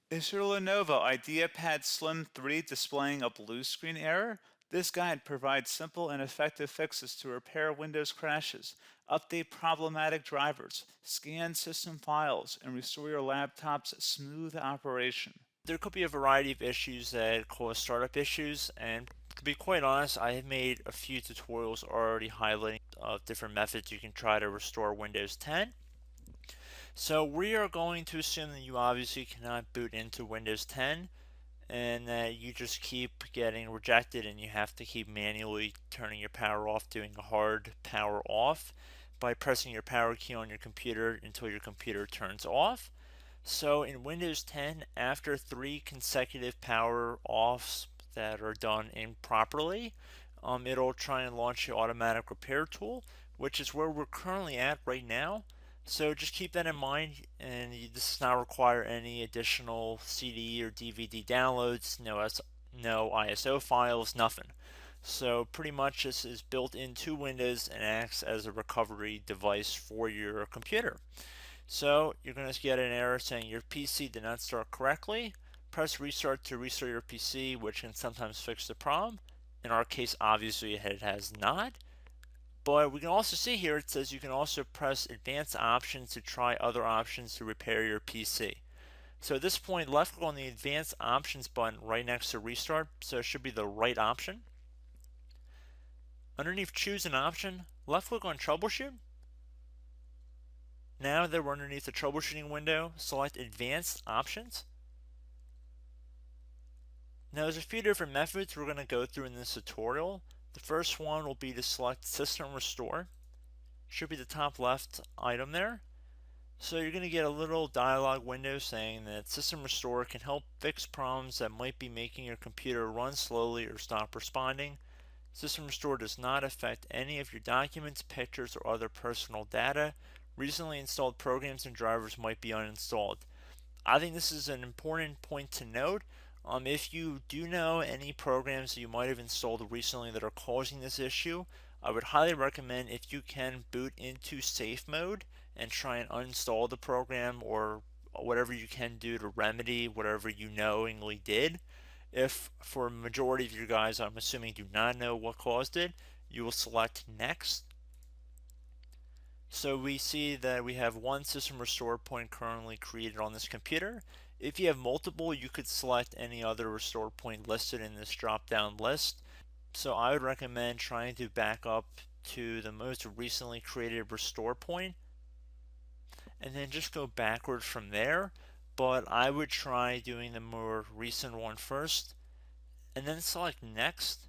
Is your Lenovo IdeaPad Slim 3 displaying a blue screen error? This guide provides simple and effective fixes to repair Windows crashes, update problematic drivers, scan system files, and restore your laptop's smooth operation. There could be a variety of issues that cause startup issues, and to be quite honest, I have made a few tutorials already highlighting different methods you can try to restore Windows 10. So we are going to assume that you obviously cannot boot into Windows 10 and that you just keep getting rejected and you have to keep manually turning your power off, doing a hard power off by pressing your power key on your computer until your computer turns off. So in Windows 10, after 3 consecutive power offs that are done improperly, it'll try and launch the automatic repair tool, which is where we're currently at right now. So just keep that in mind, and this does not require any additional CD or DVD downloads, no ISO files, nothing. So pretty much this is built into Windows and acts as a recovery device for your computer. So you're going to get an error saying your PC did not start correctly. Press restart to restart your PC, which can sometimes fix the problem. In our case, obviously it has not. But we can also see here it says you can also press advanced options to try other options to repair your PC. So at this point, left click on the advanced options button right next to restart, so it should be the right option. Underneath choose an option, left click on troubleshoot. Now that we're underneath the troubleshooting window, select advanced options. Now there's a few different methods we're going to go through in this tutorial. The first one will be to select System Restore. Should be the top left item there. So you're going to get a little dialog window saying that System Restore can help fix problems that might be making your computer run slowly or stop responding. System Restore does not affect any of your documents, pictures, or other personal data. Recently installed programs and drivers might be uninstalled. I think this is an important point to note. If you do know any programs that you might have installed recently that are causing this issue, I would highly recommend if you can boot into safe mode and try and uninstall the program or whatever you can do to remedy whatever you knowingly did. If for a majority of you guys, I'm assuming do not know what caused it, you will select next. So we see that we have one system restore point currently created on this computer. If you have multiple, you could select any other restore point listed in this drop down list. So I would recommend trying to back up to the most recently created restore point and then just go backwards from there. But I would try doing the more recent one first and then select next.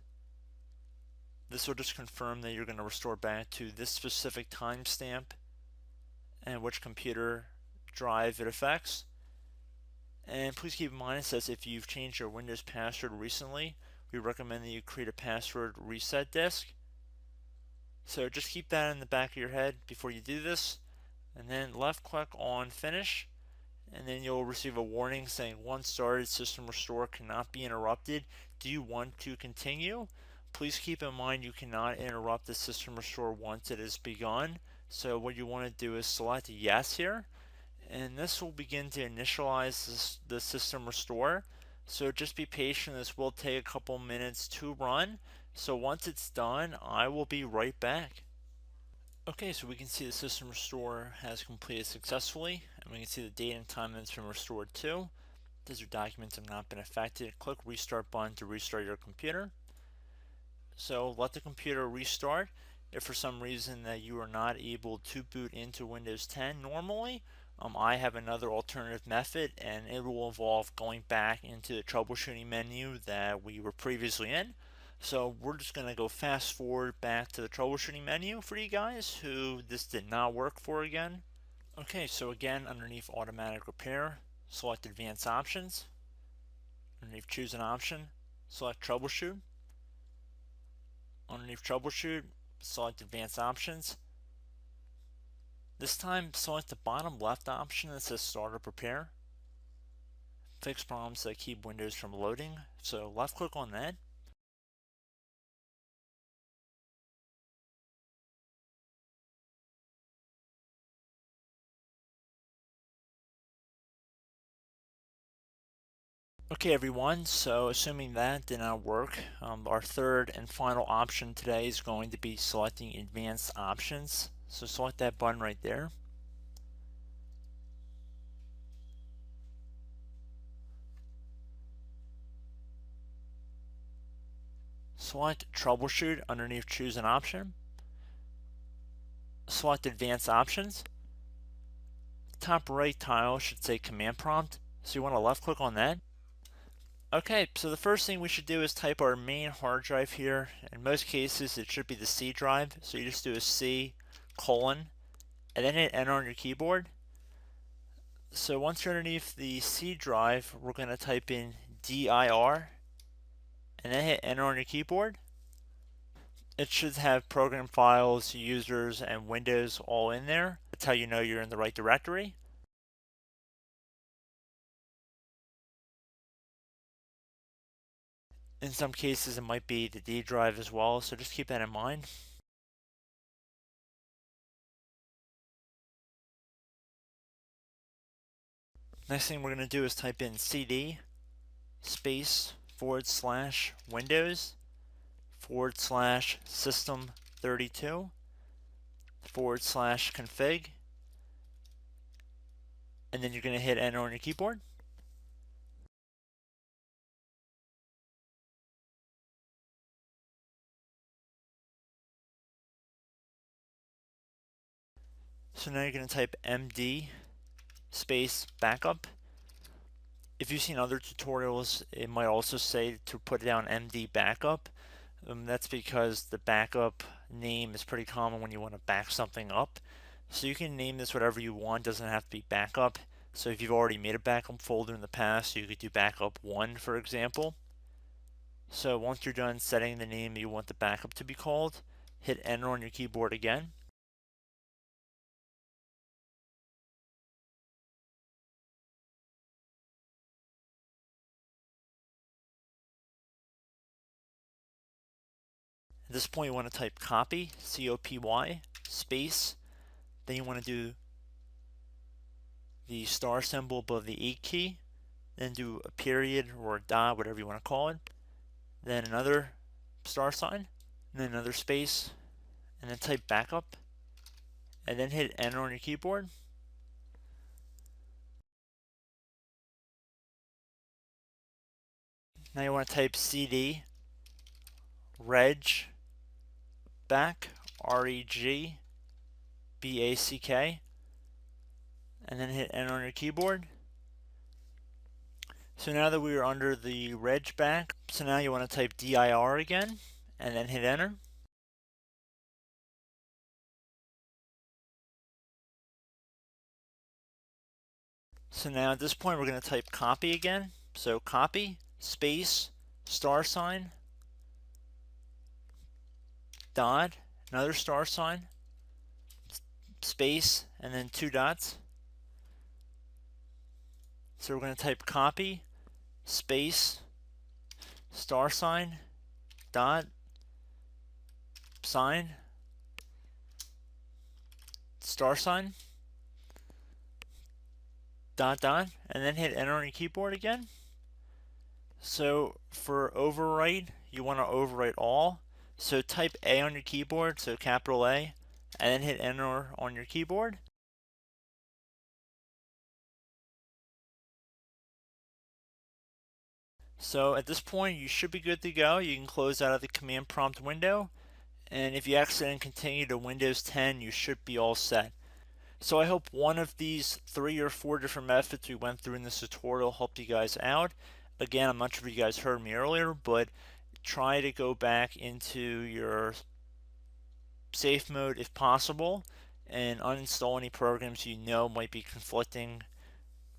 This will just confirm that you're going to restore back to this specific timestamp and which computer drive it affects. And please keep in mind it says if you've changed your Windows password recently, we recommend that you create a password reset disk. So just keep that in the back of your head before you do this, and then left click on finish, and then you'll receive a warning saying once started, system restore cannot be interrupted. Do you want to continue? Please keep in mind you cannot interrupt the system restore once it has begun. So what you want to do is select yes here, and this will begin to initialize the system restore. So just be patient, this will take a couple minutes to run. So once it's done, I will be right back. Okay, so we can see the system restore has completed successfully, and we can see the date and time that it's been restored to. These documents have not been affected. Click restart button to restart your computer. So let the computer restart. If for some reason that you are not able to boot into Windows 10 normally, I have another alternative method, and it will involve going back into the troubleshooting menu that we were previously in. So we're just going to go fast forward back to the troubleshooting menu for you guys who this did not work for again. Okay, so again, underneath automatic repair, select advanced options. Underneath choose an option, select troubleshoot. Underneath troubleshoot, select advanced options. This time, select the bottom left option that says start or prepare. Fix problems that keep Windows from loading. So left click on that. Okay everyone, so assuming that did not work, our third and final option today is going to be selecting advanced options. So select that button right there. Select troubleshoot underneath choose an option. Select advanced options. Top right tile should say command prompt, so you want to left click on that. Okay, so the first thing we should do is type our main hard drive here. In most cases it should be the C drive, so you just do a C colon and then hit enter on your keyboard. So once you're underneath the C drive, we're going to type in dir and then hit enter on your keyboard. It should have program files, users, and Windows all in there. That's how you know you're in the right directory. In some cases it might be the D drive as well, so just keep that in mind. Next thing we're going to do is type in cd space / Windows / system 32 / config, and then you're going to hit enter on your keyboard. So now you're going to type md space backup. If you've seen other tutorials, it might also say to put down md backup. That's because the backup name is pretty common when you want to back something up. So you can name this whatever you want, doesn't have to be backup. So if you've already made a backup folder in the past, you could do backup 1 for example. So once you're done setting the name you want the backup to be called, hit enter on your keyboard again. At this point you want to type copy, C-O-P-Y, space, then you want to do the star symbol above the 8 key, then do a period or a dot, whatever you want to call it, then another star sign, and then another space, and then type backup, and then hit enter on your keyboard. Now you want to type cd reg back, REG BACK, and then hit enter on your keyboard. So now that we are under the reg back, so now you want to type dir again, and then hit enter. So now at this point we're going to type copy again. So copy, space, star sign, dot, another star sign, space, and then 2 dots. So we're going to type copy, space, star sign, dot, sign, star sign, dot, dot, and then hit enter on your keyboard again. So for overwrite, you want to overwrite all. So type A on your keyboard, so capital A, and then hit enter on your keyboard. So at this point you should be good to go. You can close out of the command prompt window, and if you accidentally continue to Windows 10 you should be all set. So I hope one of these 3 or 4 different methods we went through in this tutorial helped you guys out. Again, I'm not sure if you guys heard me earlier, but try to go back into your safe mode if possible and uninstall any programs you know might be conflicting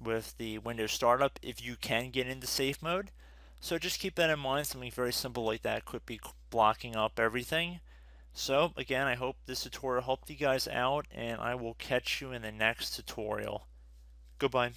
with the Windows startup if you can get into safe mode. So just keep that in mind. Something very simple like that could be blocking up everything. So again, I hope this tutorial helped you guys out, and I will catch you in the next tutorial. Goodbye.